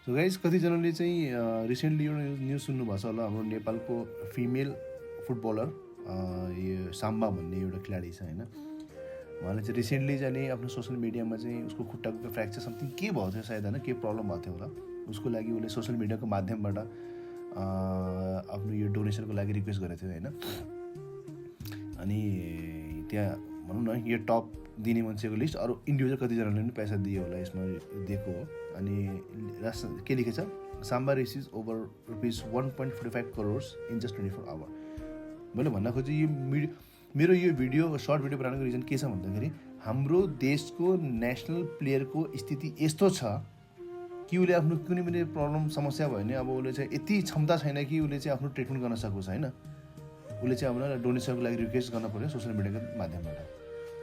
So guys कतिजनाले चाहिँ recently एउटा न्युज सुन्नुभएको छ होला। हाम्रो नेपालको फिमेल फुटबलर यो साम्बा भन्ने एउटा खेलाडी छ होइन। उहाँले चाहिँ रिसेन्टली चाहिँ आफ्नो सोसियल मिडियामा चाहिँ उसको खुट्टाको फ्र्याक्चर समथिङ के भएको थियो सायद होइन, के प्रब्लम भएको थियो होला। उसको लागि उसले सोसियल मिडियाको माध्यमबाट आफ्नो यो डोनेसनको लागि रिक्वेस्ट गरेको थियो होइन। अनि त्यहाँ भनौँ न यो टप दिने मान्छेको लिस्ट अरू इन्डिभिजुअल कतिजनाले पनि पैसा दियो होला यसमा दिएको हो। अनि के लेखेको छ, Samba raises over ₹1.45 crore in just 24 hour. मैले भन्न खोजेँ यो मेरो यो भिडियो सर्ट भिडियो बनाउनुको रिजन के छ भन्दाखेरि हाम्रो देशको नेसनल प्लेयरको स्थिति यस्तो छ कि उसले आफ्नो कुनै पनि प्रब्लम समस्या भयो भने अब उसले चाहिँ यति क्षमता छैन कि उसले चाहिँ आफ्नो ट्रिटमेन्ट गर्न सकोस् होइन। उसले चाहिँ अब डोनेसनको लागि रिक्वेस्ट गर्न पऱ्यो सोसियल मिडियाको माध्यमबाट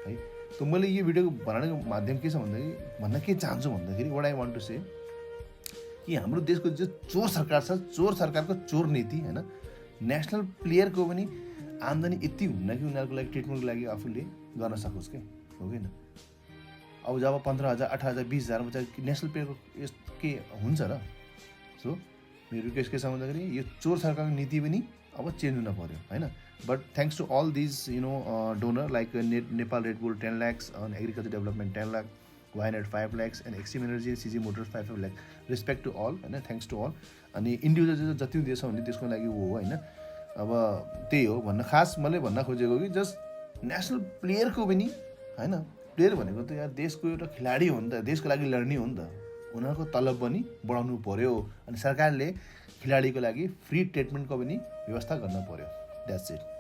है। त मैले यो भिडियो बनाउनुको माध्यम के छ भन्दाखेरि भन्न के चाहन्छु भन्दाखेरि what I want to say कि हाम्रो देशको जो चोर सरकार छ, चोर सरकारको चोर नीति होइन, नेसनल प्लेयरको पनि आम्दानी यति हुन्न कि उनीहरूको लागि ट्रिटमेन्टको लागि आफूले गर्न सकोस् क्या, हो कि न। अब जब 15,000 18,000 20,000 चाहिँ नेसनल प्लेयरको के हुन्छ र। सो मेरो रिक्वेस्ट के छ भन्दाखेरि यो चोर सरकारको नीति पनि अब चेन्ज हुन पऱ्यो होइन। But thanks to all these donor like Nepal Red Bull 10 lakhs, agriculture development 10 lakh, Vianet 5 lakhs and Exim energy CG motors 5 lakh। Respect to all होइन, थ्याङ्क्स टु अल। अनि इन्डिभिजुअल जति दिएछ भने त्यसको लागि हो होइन। अब त्यही हो भन्न खास मैले भन्न खोजेको कि जस्ट नेसनल प्लेयरको पनि होइन, प्लेयर भनेको त यहाँ देशको एउटा खेलाडी हो नि त, देशको लागि लड्ने हो नि त, उनीहरूको तलब पनि बढाउनु पऱ्यो। अनि सरकारले खेलाडीको लागि फ्री ट्रिटमेन्टको पनि व्यवस्था गर्न पऱ्यो। That's it.